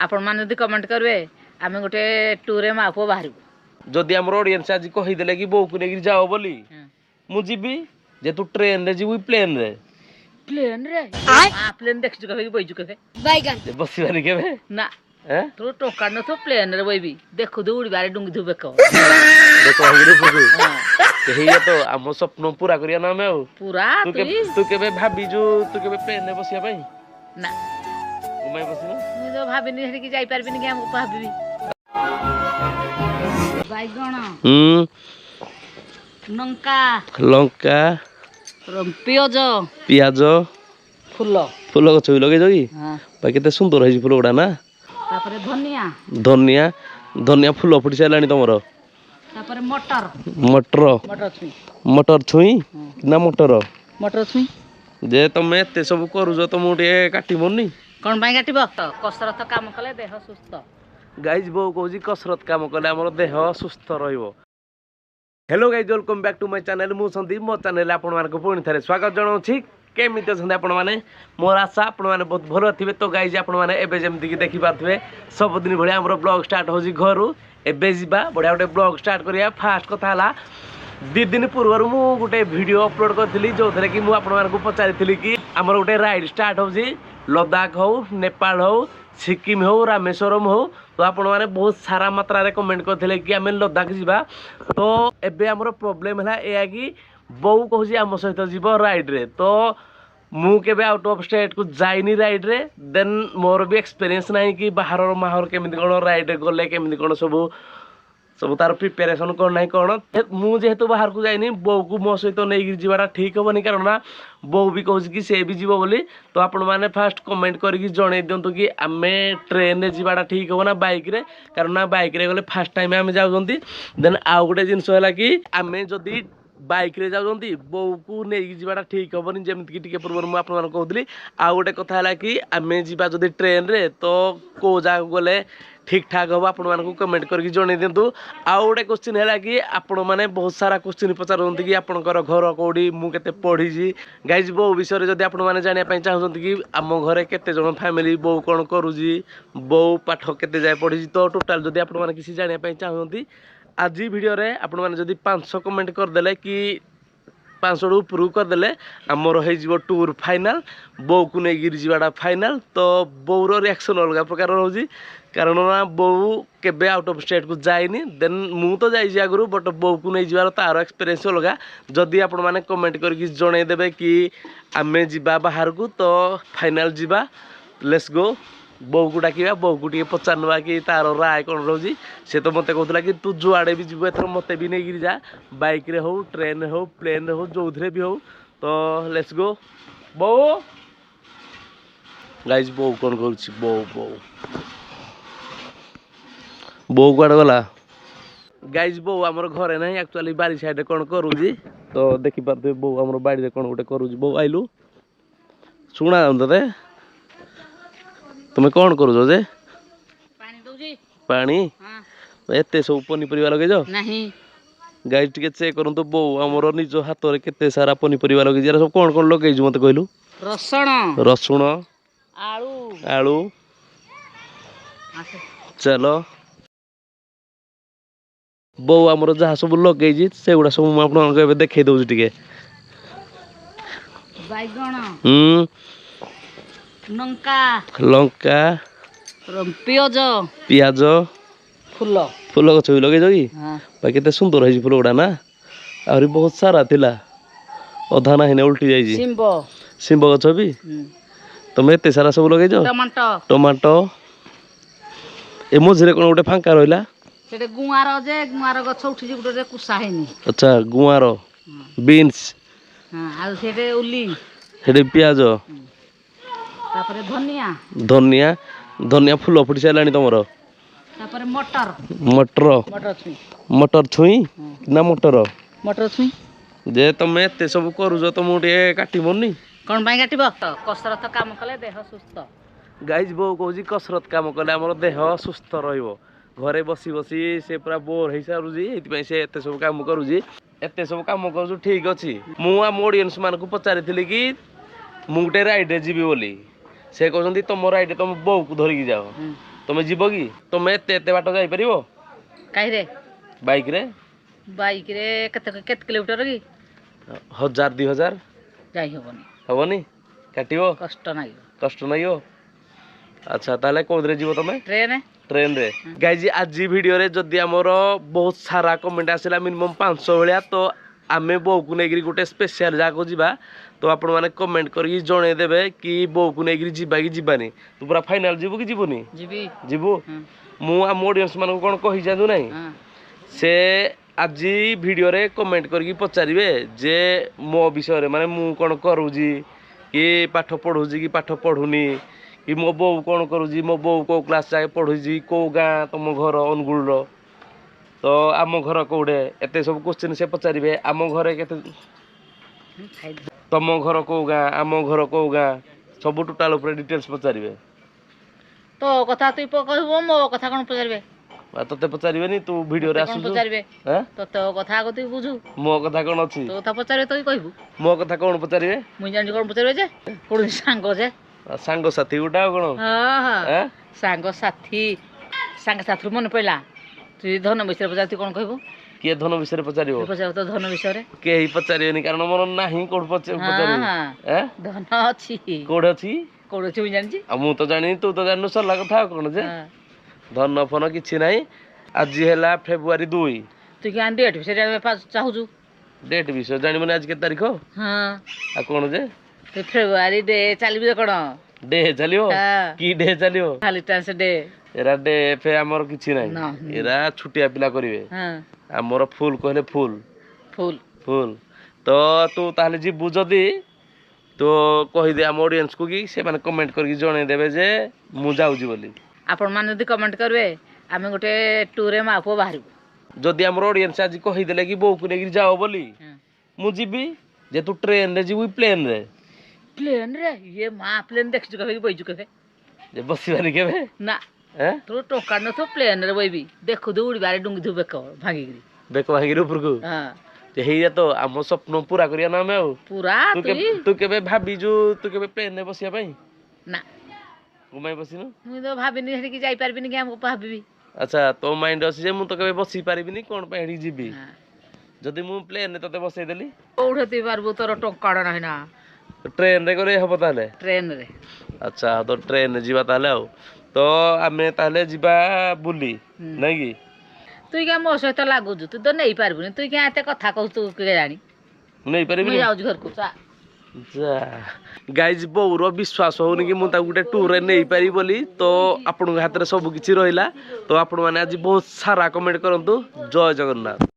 आपण माने जदि कमेंट करबे आमे गोटे टूर रे मापो बाहरु जदि हमर ऑडियंस आज कहि देले कि बो को लेके जाओ बोली मु जीबी जे तू ट्रेन रे जीबू प्लेन रे प्लेन देखछु कबे बइजु कबे बैगन जे बसी बारी केबे ना तो टोका न तो प्लेन रे बइबी देखु दु उड़ी बारे डुंगी दु बेको देखो हिरे फुगु हे तो हम स्वप्न पूरा करिया ना मैं पूरा तू केबे भाबीजु तू केबे प्लेन रे बसिया पई ना मैं बसिनो मु तो भाबिनी हेडी की जाई पारबिनी कि हम भाबिबी बैगन लंका पियाज फूल गछ भी लगे कि केते सुंदर है फूल गुड़ा ना धनिया फूल फुटी सारे तुम मटर छुई ना मटर छुई जे तुम एत सब करूज तुम काटी मरनी कौन काटब कसरत काम कले देह सुस्थ गाइज बो कहूँ कसरत काम कले आम देह सुस्थ रहिबो। Hello guys welcome back to my channel मु संदीप मो चैनल आपण मानक पुणी थे स्वागत जनाऊँ केमिति अच्छा आपण मैंने मोर आशा आपण मैंने बहुत भल थे। तो गाइज आपण मैंने एवं जमीक देखी पारे सबुदिन भाई आम ब्लॉग स्टार्ट हो घर एवं जा बढ़िया गोटे ब्लॉग स्टार्ट करिया। फास्ट कथा है 2 दिन पूर्व मु गोटे वीडियो अपलोड करी जो थे कि मुझे पचारि कि आमर गोटे राइड स्टार्ट हो लद्दाख हो नेपाल हो सिक्किम हो रामेश्वरम हो तो आपण मैंने बहुत सारा मात्रा रे कमेंट करते कि आम लद्दाख जावा। तो एबे आमर प्रोब्लेम है कि बो कहूँ आम सहित जीव राइड रे तो मु केबे आउट ऑफ स्टेट को जाइनी राइड रे देन मोर भी एक्सपीरियंस नहीं कि बाहर माहौल केमिति कोन राइड गले केमिति कोन सब तार प्रिपेरेसन कौन ना कौन मुझे बाहर को जाइनी बो को मो सहित नहीं जीवाटा ठीक हेनी कारण ना बो भी कहूँ कि सी भी जीव बोली। तो आपण मैंने फास्ट कमेंट करके जन दिंतु कि आम ट्रेन रे जीवाटा ठीक हे ना बाइक रे कारण ना बाइक रे गले फास्ट टाइम आम जाऊँगी। देन आउ गोटे जिनस है कि आम जदि बाइक रे जाऊँगी बो को नहीं जीवाटा ठीक हेनी जमीक टी पूर्व मुझे कहती। आउ गोटे कथा है कि आम जा जदि ट्रेन रे तो कौ जगह गले ठीक ठाक हम आपण मानक कमेंट करके जन दिंतु। आउ गोटे क्वेश्चन है कि आपण मैंने बहुत सारा क्वेश्चन पचारती कि आपंकर घर कौड़ी मुझे पढ़ी गाइज बो विषय जब आपण मैंने जानापी चाहते कि आम घरे केते जन फैमिली बो कौन करुँगी बो पाठ केते जाए पढ़ी तो टोटाल जब आपण मैंने किसी जानापी चाहते आज वीडियो रे आपण मैंने जब 500 कमेंट करदे कि 500 उपरू करदे आमर हो टूर फाइनाल बो को लेकिन जावाटा फाइनाल। तो बोर रिएक्शन अलग प्रकार रोज कारण ना बो केबे आउट ऑफ स्टेट को जाइनी देन मु तो जाइए आगु बट बो को नहीं जावार तार एक्सपीरियंस अलग जदि आपण मैंने कमेंट करके जनईदेवे कि आमे जीवा बाहर को तो फाइनाल जीवा लेट्स गो बो को डाकिया बो को टे पचारना कि तार राय कौन रोजी से तो मत कहला कि तू जुआड़े भी जीव एथर मत भी नहीं जा बाइक रे हो ट्रेन हो प्लेन रे हो जो थे भी हो तो लेट्स गो बो गाइज बो कौन कर बो बो बो कड़े गला गाइज बो आमर घरे ना एक्चुअली बारी साइड कौन करुँगी तो देखिपे बो आम बाड़ी कौन गोटे करुँगी बो आइलु शुणा जाते तुम्हें कौन करुज जे पानी एत सब पनीपरिया लगे गाइज टे चेक करूँ तो बो आमर निज हाथ में केते सारा पनीपरिया लगे सब कौन कौन लगे मत कहलु रसुण आलू चलो बो आमर जहाँ सब लगे से गुड़ा सब आप देखे दौर टे लंका पियाज फूल गछ भी लगे कि केते सुंदर है फूल गुड़ा ना आहरी बहुत सारा थिला अधा ना उल्टी जाइए शिंब गछ भी तुम एत सारा सब लगे टमाटो ए मझे कौन गोटे फांका रहा अच्छा गुआर बीन्स पियाज धनिया फूल फुटी सारे तुम मटर छुई ना मटर छुई जे तुम एत सब करूज तुम काटी मरनी कौन काटब कसरत काम कले देह सुस्थ गाइज बो कहूँ कसरत काम कले आम देह सुस्थ घरे बसी बसी से पूरा बोर हो सारूँ से एत सब कम करुँगी एत सब कम कर ठीक अच्छे मुझे ऑडियंस मानक पचारि कि मुझे राइड जीवी बोली से कहते तुम राइड तुम बो को धरिकी जाओ ତମେ ଯିବ କି ତମେ ଏତେ ଏତେ ବାଟ ଯାଇପାରିବ କାହିଁରେ ବାଇକରେ ବାଇକରେ କେତେ କେତେ କିଲୋମିଟର କି 1000 2000 ଯାଇ ହବନି ହବନି କାଟିବ କଷ୍ଟ ଲାଗିବ କଷ୍ଟ ଲାଗିବ ଆଚ୍ଛା ତାହେଲେ କୋଉଥିରେ ଯିବ ତମେ ଟ୍ରେନ ट्रेन रे गाइज आज वीडियो रे जदि आमर बहुत सारा कमेंट आसला मिनिमम 500 भलिया तो आमे बो को नेगिरी गोटे स्पेशल जाको जीवा तो आपण माने कमेंट करी जणे देबे कि बो को नेगिरी जीवा कि जीवानी तू पूरा फाइनल जीवु कि जीवनी जीवी जीवु मु आम ऑडियंस मानको कोन कहि जादु नै से आज वीडियो रे कमेंट करी पचारिबे जे मो विषय रे माने मु कोन करूजी कि पाठ पढूजी कि पाठ पढुनी कि मो बो कौन करुँगी मो बो को क्लास जाए पढ़ुची कौ गाँ तुम घर अनुगुल तो आम घर कौड़े एत सब क्वेश्चन से पचारे आम घरे के तुम घर कौ गाँ आम घर कौ गाँ सब टोटाल डिटेल्स पचारे तो कथा तु कहबो मो कथा कोन पचारबे तते पचारे तू वीडियो रे आसु पचारबे तो तो कथा को तु बुझू मो कथा कोन अछि तो कथा पचारबे तो कहबू मो कथा कोन पचारे मुई जानि कोन पचारबे जे कोन सांग जे सांग साथी गोटा कोन हां सांग साथी मन पइला तु धन विषय पचारती कोन कहबू के धन विषय पचारिबो पचार तो धन विषय रे के ही पचारिबेनी कारण मोर नाही कोड पचारिबे धन अछि कोड अछि मुई जानि छी मु तो जानि तू तो जानु सरला कथा कोन जे धन फन किछि नाही आज हैला फेब्रुआरी 2 तू के डेट विषय चाहू डेट विषय जानि माने आज के तारीख हां आ कोन जे फेब्रुआरी डे चलबी कोन डे चलियो की डे चलियो खाली टांस डे एरा डे फे हमर किछि नाही एरा छुटिया पिला करिवे हां हमर फुल कहले फुल फुल फुल तो तू ताले जीबु जदी तो कहि दे हम ऑडियंस को कि से माने कमेंट करके जणे देबे जे मु जाउजी बोली आपण माने जदी कमेंट करबे आमे गोटे टूर रे मापो बाहरबो जदी हमर ऑडियंस आज कहि देले कि बो को नेगिर जाओ बोली मु जीबी जे तू ट्रेन रे जीबू प्लेन रे ये मां प्लेन देखछु कबे बैजु कबे जे बसिबारी केबे ना तो टोका न तो प्लेन रे बैबी देखु दे उड़ी बारे डुंगी दु बेक भांगी गिरी ऊपर को हां ते हेया तो हम स्वप्न पूरा करिया ना मैं पूरा तू केबे भाबीजु तू केबे प्लेन रे बसिया पई ना घुमाई बसिनु मु तो भाबिनी हेडी की जाई परबिनी कि हम भाबीबी अच्छा तो माइंड अछि जे मु तो केबे बसि पारिबिनी कोन पे हेडी जीबी जदी मु प्लेन रे तते बसै देली ओढती पारबो तोर टोका नाही ना ट्रेन रे करे हबो ताले ट्रेन रे अच्छा तो ट्रेन रे जीवा ताले आ तो आमे ताले जीवा बुली नै की तू क्या मो सहित लागु तू तो नहीं पारबुनी तू क्या एते कथा कहू तू के जानी नहीं पारिबी मैं जाउ घर को जा गाइज बौर विश्वास होनी कि मुझे गोटे टूर रे नहीं पारि बोली तो आपण हाथ में सब किछि रहिला तो आपण माने आज बहुत सारा कमेंट करंतु जय जगन्नाथ।